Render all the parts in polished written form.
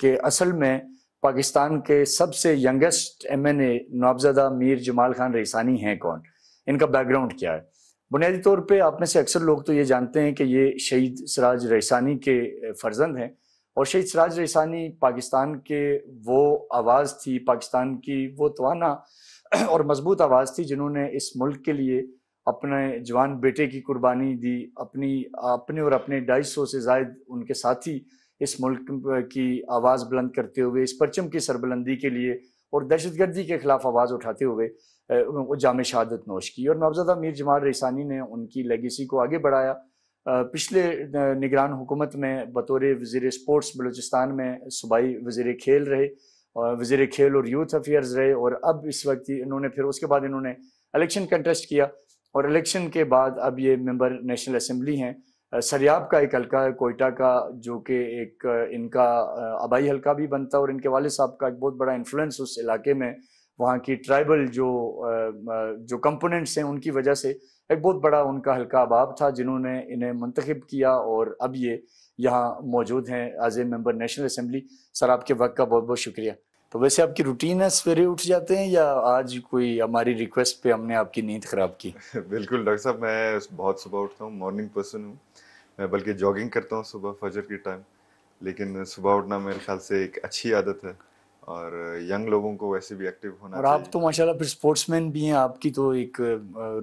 कि असल में पाकिस्तान के सबसे यंगेस्ट एमएनए नवाबजादा मीर जमाल खान रईसानी हैं कौन, इनका बैकग्राउंड क्या है। बुनियादी तौर पे आप में से अक्सर लोग तो ये जानते हैं कि ये शहीद सिराज रईसानी के फर्जंद हैं, और शहीद सिराज रईसानी पाकिस्तान के वो आवाज़ थी, पाकिस्तान की वो तवाना और मजबूत आवाज़ थी जिन्होंने इस मुल्क के लिए अपने जवान बेटे की कुर्बानी दी, अपने और अपने 250 से जायद उनके साथी इस मुल्क की आवाज़ बुलंद करते हुए, इस परचम की सरबुलंदी के लिए और दहशतगर्दी के खिलाफ आवाज़ उठाते हुए वो जाम शहादत नोश की। और नवाबजादा मीर जमाल रईसानी ने उनकी लेगेसी को आगे बढ़ाया। पिछले निगरान हुकूमत में बतौर वज़ीर स्पोर्ट्स बलूचिस्तान में सूबाई वज़ीर खेल रहे, वज़ीर खेल और यूथ अफेयर्स रहे, और अब इस वक्त इन्होंने फिर उसके बाद इन्होंने इलेक्शन कंटेस्ट किया, और इलेक्शन के बाद अब ये मेंबर नेशनल असेंबली हैं। सरियाब का एक हल्का है कोयटा का, जो कि एक इनका आबाई हल्का भी बनता है, और इनके वालिद साहब का एक बहुत बड़ा इन्फ्लुएंस उस इलाके में, वहाँ की ट्राइबल जो कंपोनेंट्स हैं उनकी वजह से एक बहुत बड़ा उनका हल्का अहबाब था, जिन्होंने इन्हें मुंतखब किया और अब ये यहाँ मौजूद हैं as a member national assembly. Sir, आपके वक्त का बहुत बहुत शुक्रिया। तो वैसे आपकी रूटीन है, सवेरे उठ जाते हैं या आज कोई हमारी रिक्वेस्ट पे हमने आपकी नींद खराब की? बिल्कुल डॉक्टर साहब, मैं बहुत सुबह उठता हूँ, मॉर्निंग पर्सन हूँ। मैं बल्कि जॉगिंग करता हूँ सुबह फजर के टाइम। लेकिन सुबह उठना मेरे ख्याल से एक अच्छी आदत है, और यंग लोगों को वैसे भी एक्टिव होना और आप चाहिए। तो माशाल्लाह फिर स्पोर्ट्समैन भी हैं, आपकी तो एक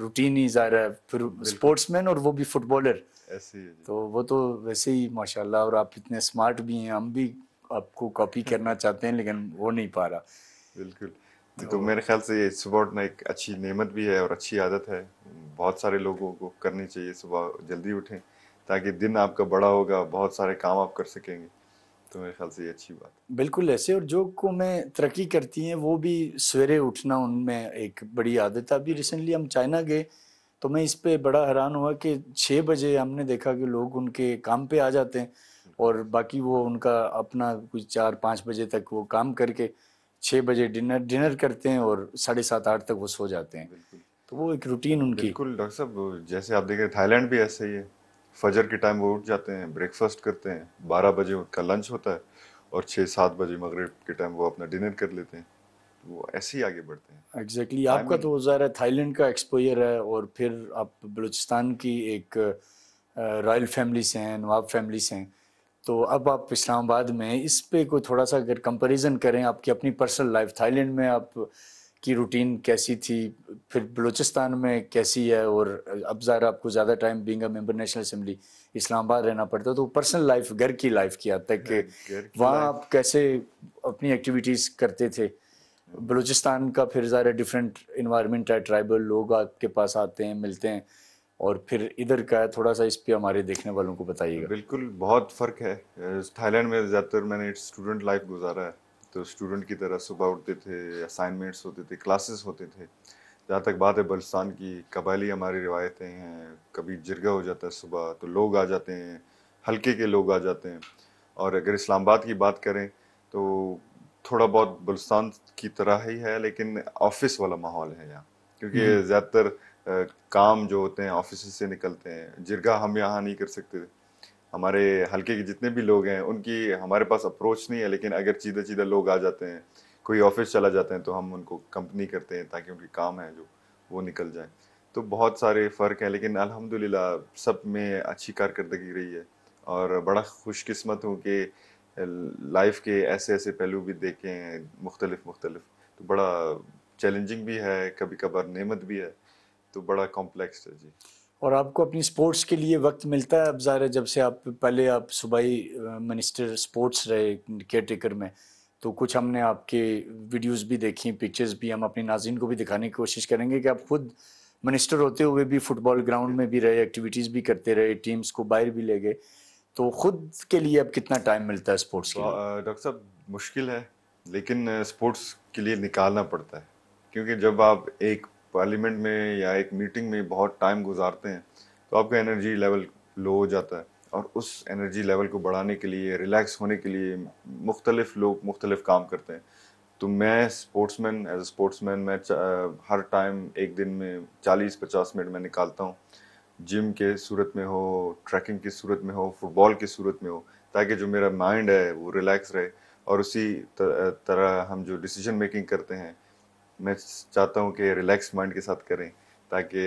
रूटीन ही ज़ाहिर है, फिर बिल्कुल स्पोर्ट्समैन और वो भी फुटबॉलर, ऐसे ही है जी। तो वो तो वैसे ही माशाल्लाह। और आप इतने स्मार्ट भी हैं, हम भी आपको कॉपी करना चाहते हैं लेकिन हो नहीं पा रहा। बिल्कुल जी। तो तो मेरे ख्याल से ये सुबह उठना एक अच्छी नेमत भी है और अच्छी आदत है। बहुत सारे लोगों को करनी चाहिए, सुबह जल्दी उठें ताकि दिन आपका बड़ा होगा, बहुत सारे काम आप कर सकेंगे। तो मेरे ख्याल से ये अच्छी बात बिल्कुल ऐसे, और जो कौमें तरक्की करती हैं वो भी सवेरे उठना उनमें एक बड़ी आदत है। है। अभी बिल्कुल रिसेंटली हम चाइना गए तो मैं इस पे बड़ा हैरान हुआ कि 6 बजे हमने देखा कि लोग उनके काम पे आ जाते हैं, बिल्कुल और बाकी वो उनका अपना कुछ 4-5 बजे तक वो काम करके 6 बजे डिनर डिनर करते हैं और 7:30-8 तक वो सो जाते हैं। बिल्कुल तो वो एक रूटीन उनकी। बिल्कुल डॉक्टर साहब, जैसे आप देखें थाईलैंड भी ऐसे ही है। फजर के टाइम वो उठ जाते हैं, ब्रेकफास्ट करते हैं, 12 बजे उनका लंच होता है, और 6-7 बजे मगरिब के टाइम वो अपना डिनर कर लेते हैं। तो वो ऐसे ही आगे बढ़ते हैं। एग्जैक्टली आपका टाइमिंग। तो ज़ाहिर है थाईलैंड का एक्सपोजर है, और फिर आप बलूचिस्तान की एक रॉयल फैमिली से हैं, नवाब फैमिली से हैं, तो अब आप इस्लामाबाद में हैं। इस पे कोई थोड़ा सा अगर कंपैरिजन करें आपकी अपनी पर्सनल लाइफ, थाईलैंड में आप की रूटीन कैसी थी, फिर बलूचिस्तान में कैसी है, और अब ज़ाहिर आपको ज़्यादा time being a member national assembly Islamabad रहना पड़ता है, तो पर्सनल लाइफ घर की लाइफ की हद तक कि घर की वहाँ लाइफ। आप कैसे अपनी एक्टिविटीज़ करते थे। बलूचिस्तान का फिर ज़रा डिफरेंट इन्वायरमेंट है, ट्राइबल लोग आपके पास आते हैं, मिलते हैं, और फिर इधर का है, थोड़ा सा इस पे हमारे देखने वालों को बताइएगा। बिल्कुल बहुत फ़र्क है। थाईलैंड में ज़्यादातर मैंने स्टूडेंट लाइफ गुजारा है। तो स्टूडेंट की तरह सुबह उठते थे, असाइनमेंट्स होते थे, क्लासेस होते थे। जहाँ तक बात है बलुचिस्तान की, कबायली हमारी रिवायतें हैं। कभी जिरगा हो जाता है सुबह तो लोग आ जाते हैं, हल्के के लोग आ जाते हैं। और अगर इस्लामाबाद की बात करें तो थोड़ा बहुत बलुचिस्तान की तरह ही है, लेकिन ऑफिस वाला माहौल है यहाँ। क्योंकि ज़्यादातर काम जो होते हैं ऑफिस से निकलते हैं। जिरगा हम यहाँ नहीं कर सकते। हमारे हल्के के जितने भी लोग हैं उनकी हमारे पास अप्रोच नहीं है, लेकिन अगर सीधे सीधे लोग आ जाते हैं, कोई ऑफिस चला जाते हैं, तो हम उनको कंपनी करते हैं ताकि उनकी काम है जो वो निकल जाए। तो बहुत सारे फ़र्क हैं, लेकिन अल्हम्दुलिल्लाह सब में अच्छी कारकर्दगी रही है। और बड़ा खुशकिस्मत हूँ कि लाइफ के ऐसे ऐसे पहलू भी देखे हैं, मुख्तलिफ मुख्तलिफ। तो बड़ा चैलेंजिंग भी है, कभी कभार नेमत भी है। तो बड़ा कॉम्प्लेक्स है जी। और आपको अपनी स्पोर्ट्स के लिए वक्त मिलता है? अब ज़ाहिर है जब से आप पहले आप सूबाई मिनिस्टर स्पोर्ट्स रहे केयर टेकर में, तो कुछ हमने आपके वीडियोस भी देखी, पिक्चर्स भी हम अपनी नाज़रीन को भी दिखाने की कोशिश करेंगे कि आप खुद मिनिस्टर होते हुए भी फुटबॉल ग्राउंड में भी रहे, एक्टिविटीज़ भी करते रहे, टीम्स को बाहर भी ले गए, तो खुद के लिए अब कितना टाइम मिलता है स्पोर्ट्स के लिए? डॉक्टर साहब, मुश्किल है, लेकिन स्पोर्ट्स के लिए निकालना पड़ता है। क्योंकि जब आप एक पार्लियामेंट में या एक मीटिंग में बहुत टाइम गुजारते हैं तो आपका एनर्जी लेवल लो हो जाता है। और उस एनर्जी लेवल को बढ़ाने के लिए, रिलैक्स होने के लिए मुख्तलिफ लोग मुख्तलिफ काम करते हैं। तो मैं स्पोर्ट्समैन, एज ए स्पोर्ट्समैन, मैं हर टाइम एक दिन में 40-50 मिनट में निकालता हूँ। जिम के सूरत में हो, ट्रैकिंग की सूरत में हो, फुटबॉल की सूरत में हो, ताकि जो मेरा माइंड है वो रिलैक्स रहे और उसी तरह हम जो डिसीजन मेकिंग करते हैं, मैं चाहता हूँ कि रिलैक्स माइंड के साथ करें, ताकि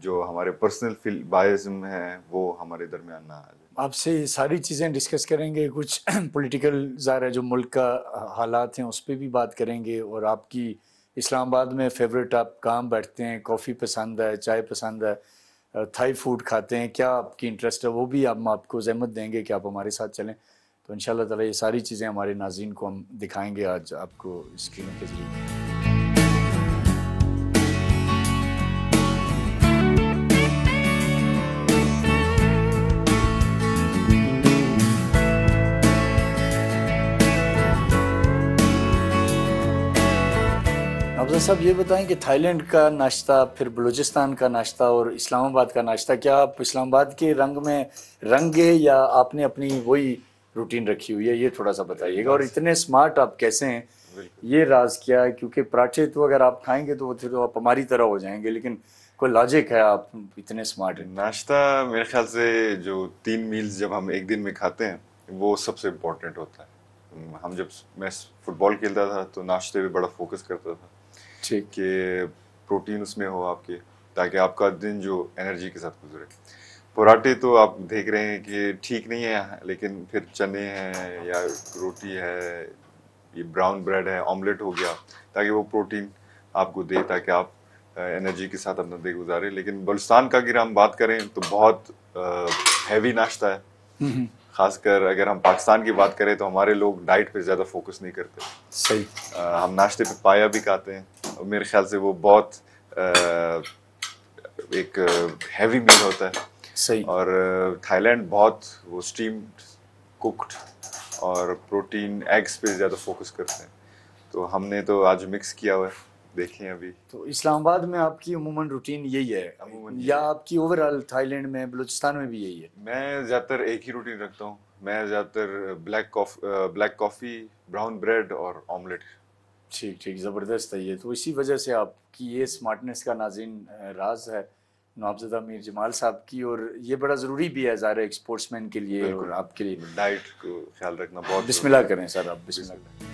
जो हमारे पर्सनल फील बायसम है वो हमारे दरमियान ना आ जाए। आपसे ये सारी चीज़ें डिस्कस करेंगे, कुछ पॉलिटिकल ज़ाहिर है जो मुल्क का हालात हैं उस पर भी बात करेंगे, और आपकी इस्लामाबाद में फेवरेट आप कहाँ बैठते हैं, कॉफ़ी पसंद है, चाय पसंद है, थाई फूड खाते हैं, क्या आपकी इंटरेस्ट है, वो भी हम आपको ज़हमत देंगे कि आप हमारे साथ चलें। तो इंशाल्लाह ताला ये सारी चीज़ें हमारे नाज़रीन को हम दिखाएंगे आज आपको स्क्रीनों के ज़रिए। अफजल साहब ये बताएं कि थाईलैंड का नाश्ता, फिर बलूचिस्तान का नाश्ता और इस्लामाबाद का नाश्ता, क्या आप इस्लामाबाद के रंग में रंग है या आपने अपनी वही रूटीन रखी हुई है, ये थोड़ा सा बताइएगा। और इतने स्मार्ट आप कैसे हैं, ये राज क्या है? क्योंकि पराठे तो अगर आप खाएंगे तो फिर तो आप हमारी तरह हो जाएंगे, लेकिन कोई लॉजिक है, आप इतने स्मार्ट हैं। नाश्ता मेरे ख्याल से जो 3 मील्स जब हम एक दिन में खाते हैं वो सबसे इम्पोर्टेंट होता है। हम जब मैं फुटबॉल खेलता था तो नाश्ते पे बड़ा फोकस करता था ठीक। कि प्रोटीन उसमें हो आपके, ताकि आपका दिन जो एनर्जी के साथ गुजरे। पराठे तो आप देख रहे हैं कि ठीक नहीं है, लेकिन फिर चने हैं या रोटी है, ये ब्राउन ब्रेड है, ऑमलेट हो गया, ताकि वो प्रोटीन आपको दे, ताकि आप एनर्जी के साथ अपना दिन गुजारे। लेकिन बलुस्तान का अगर हम बात करें तो बहुत हैवी नाश्ता है। खासकर अगर हम पाकिस्तान की बात करें तो हमारे लोग डाइट पे ज़्यादा फोकस नहीं करते। सही। हम नाश्ते पे पाया भी खाते हैं, और मेरे ख्याल से वो बहुत एक हैवी मील होता है। सही। और थाईलैंड बहुत वो स्टीम्ड, कुक्ड और प्रोटीन एग्स पे ज़्यादा फोकस करते हैं। तो हमने तो आज मिक्स किया हुआ है, देखें अभी। तो इस्लामाबाद में आपकी अमूमन रूटीन यही है, या आपकी ओवरऑल थाईलैंड में, बलूचिस्तान में भी यही है? मैं ज़्यादातर एक ही रूटीन रखता हूँ। मैं ज़्यादातर ब्लैक कॉफ़ी, ब्राउन ब्रेड और ऑमलेट। ठीक ठीक, ज़बरदस्त है ये। तो इसी वजह से आपकी ये स्मार्टनेस का नाज़रीन राज है नवाबज़दा मीर जमाल साहब की, और ये बड़ा ज़रूरी भी है ज़ाहिर एक स्पोर्ट्समैन के लिए और आपके लिए। डाइट को ख्याल रखना बहुत। बिस्मिल्लाह करें सर, आप बिस्मिल्लाह करें।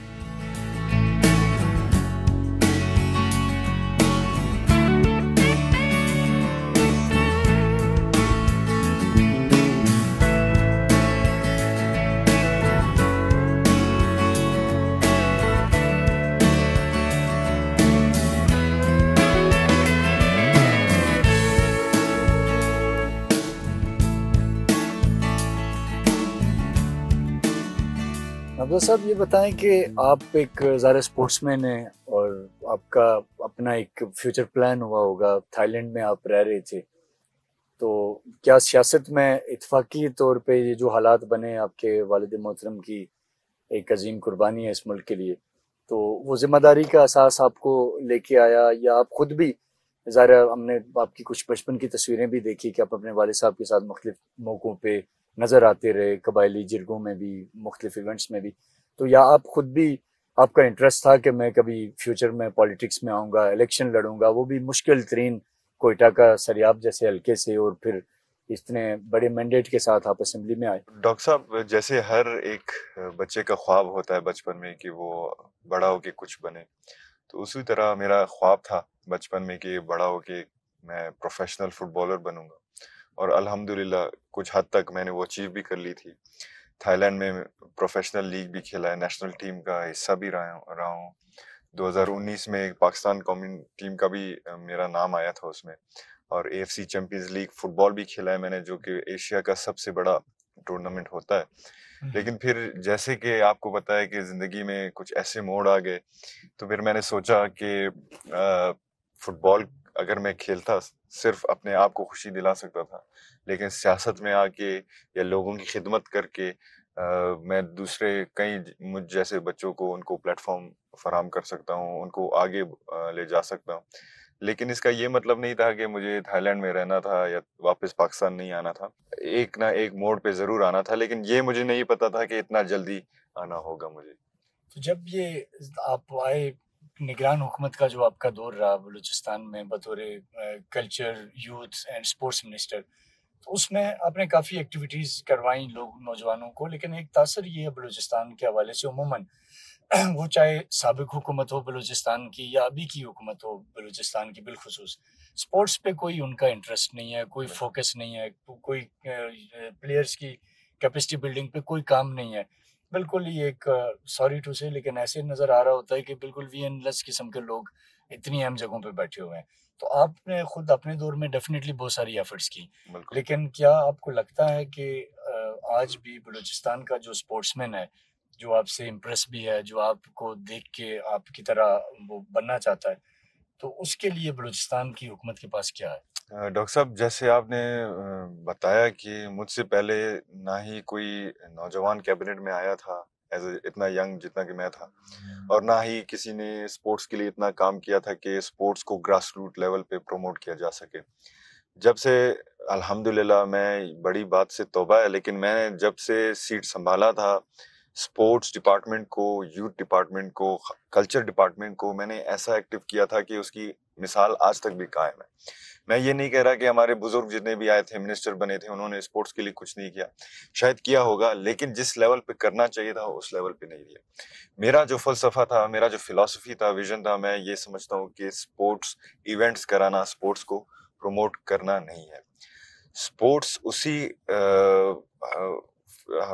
नवाबज़दा साहब ये बताएं कि आप एक ज़ाहिर स्पोर्ट्समैन हैं और आपका अपना एक फ्यूचर प्लान हुआ होगा, थाईलैंड में आप रह रहे थे, तो क्या सियासत में इत्फाकी तौर पे ये जो हालात बने, आपके वालिद मोहतरम की एक अजीम कुर्बानी है इस मुल्क के लिए, तो वो जिम्मेदारी का एहसास आपको लेके आया, या आप खुद भी, ज़ाहिर हमने आपकी कुछ बचपन की तस्वीरें भी देखी कि आप अपने वालिद साहब के साथ मुख्तलिफ मौक़ों पे नज़र आते रहे, कबायली जिरगों में भी, मुख्तलिफ इवेंट्स में भी, तो या आप खुद भी, आपका इंटरेस्ट था कि मैं कभी फ्यूचर में पॉलिटिक्स में आऊँगा, इलेक्शन लड़ूंगा, वो भी मुश्किल तरीन कोयटा का सरियाब जैसे हल्के से, और फिर इतने बड़े मैंडेट के साथ आप असेंबली में आए? डॉक्टर साहब, जैसे हर एक बच्चे का ख्वाब होता है बचपन में कि वो बड़ा होके कुछ बने, तो उसी तरह मेरा ख्वाब था बचपन में कि बड़ा होके मैं प्रोफेशनल फुटबॉलर बनूंगा। और अल्हम्दुलिल्लाह कुछ हद तक मैंने वो अचीव भी कर ली थी। थाईलैंड में प्रोफेशनल लीग भी खेला है, नेशनल टीम का हिस्सा भी रहा हूँ। 2019 में पाकिस्तान कौमी टीम का भी मेरा नाम आया था उसमें। और AFC चैंपियंस लीग फुटबॉल भी खेला है मैंने, जो कि एशिया का सबसे बड़ा टूर्नामेंट होता है। लेकिन फिर जैसे कि आपको पता है कि जिंदगी में कुछ ऐसे मोड़ आ गए, तो फिर मैंने सोचा कि फुटबॉल अगर मैं खेलता सिर्फ अपने आप को खुशी दिला सकता था, लेकिन सियासत में आके या लोगों की खिदमत करके मैं दूसरे कई मुझ जैसे बच्चों को, उनको प्लेटफॉर्म फराहम कर सकता हूँ, उनको आगे ले जा सकता हूँ। लेकिन इसका ये मतलब नहीं था कि मुझे थाईलैंड में रहना था या वापस पाकिस्तान नहीं आना था। एक ना एक मोड़ पे ज़रूर आना था, लेकिन ये मुझे नहीं पता था कि इतना जल्दी आना होगा मुझे। तो जब ये आप आए, निगरान हुकूमत का जो आपका दौर रहा बलूचिस्तान में बतौर culture, youth and sports minister, तो उसमें आपने काफ़ी एक्टिविटीज़ करवाई लोग नौजवानों को, लेकिन एक तासर ये है बलूचिस्तान के हवाले से उमूमन वो चाहे साबिक हुकूमत हो बलूचिस्तान की या अभी की हुकूमत हो बलूचिस्तान की बिलखुसूस, स्पोर्ट्स पे कोई उनका इंटरेस्ट नहीं है, कोई फोकस नहीं है, कोई प्लेयर्स की कैपेसिटी बिल्डिंग पे कोई काम नहीं है। बिल्कुल ही एक सॉरी टू से लेकिन ऐसे नज़र आ रहा होता है कि बिल्कुल वीएनलेस किस्म के लोग इतनी अहम जगहों पे बैठे हुए हैं। तो आपने खुद अपने दौर में डेफिनेटली बहुत सारी एफर्ट्स की, बिल्कुल। लेकिन क्या आपको लगता है कि आज भी बलूचिस्तान का जो स्पोर्ट्समैन है, जो आपसे इम्प्रेस भी है, जो आपको देख के आपकी तरह वो बनना चाहता है, तो उसके लिए बलूचिस्तान की हुकूमत के पास क्या है? डॉक्टर साहब, जैसे आपने बताया कि मुझसे पहले ना ही कोई नौजवान कैबिनेट में आया था एज इतना यंग जितना कि मैं था, और ना ही किसी ने स्पोर्ट्स के लिए इतना काम किया था कि स्पोर्ट्स को ग्रास रूट लेवल पे प्रमोट किया जा सके। जब से अल्हम्दुलिल्लाह, मैं बड़ी बात से तौबा है, लेकिन मैंने जब से सीट संभाला था, स्पोर्ट्स डिपार्टमेंट को, यूथ डिपार्टमेंट को, कल्चर डिपार्टमेंट को मैंने ऐसा एक्टिव किया था कि उसकी मिसाल आज तक भी कायम है। मैं ये नहीं कह रहा कि हमारे बुजुर्ग जितने भी आए थे, मिनिस्टर बने थे, उन्होंने स्पोर्ट्स के लिए कुछ नहीं किया। शायद किया होगा, लेकिन जिस लेवल पे करना चाहिए था उस लेवल पे नहीं दिया। मेरा जो फलसफा था, मेरा जो फिलॉसफी था, विजन था, मैं ये समझता हूँ कि स्पोर्ट्स इवेंट्स कराना, स्पोर्ट्स को प्रमोट करना नहीं है। स्पोर्ट्स उसी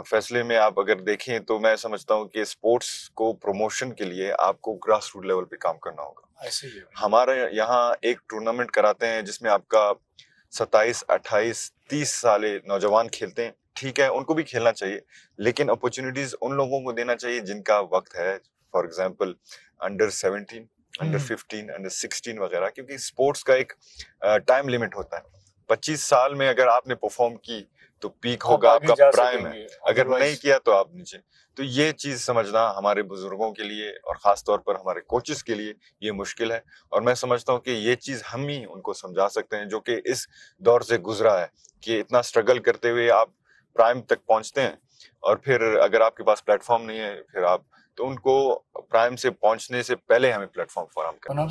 फैसले में आप अगर देखें तो मैं समझता हूँ कि स्पोर्ट्स को प्रमोशन के लिए आपको ग्रास रूट लेवल पे काम करना होगा। ऐसे ही है। हमारे यहाँ एक टूर्नामेंट कराते हैं जिसमें आपका 27, 28, 30 साले नौजवान खेलते हैं। ठीक है, उनको भी खेलना चाहिए, लेकिन अपॉर्चुनिटीज उन लोगों को देना चाहिए जिनका वक्त है। For example under 17, under 15, under 16 वगैरह, क्योंकि स्पोर्ट्स का एक टाइम लिमिट होता है। 25 साल में अगर आपने परफॉर्म की तो पीक आप होगा, आगे आपका जा प्राइम है। सकेंगे, अगर नहीं अदरवाइज किया तो आप नीचे। तो ये चीज समझना हमारे बुजुर्गों के लिए और खास तौर पर हमारे कोचेस के लिए ये मुश्किल है। और मैं समझता हूँ कि ये चीज हम ही उनको समझा सकते हैं, जो कि इस दौर से गुजरा है, कि इतना स्ट्रगल करते हुए आप प्राइम तक पहुंचते हैं, और फिर अगर आपके पास प्लेटफॉर्म नहीं है, फिर आप तो उनको प्राइम से पहुंचने से पहले हमें प्लेटफॉर्म फराहम करना।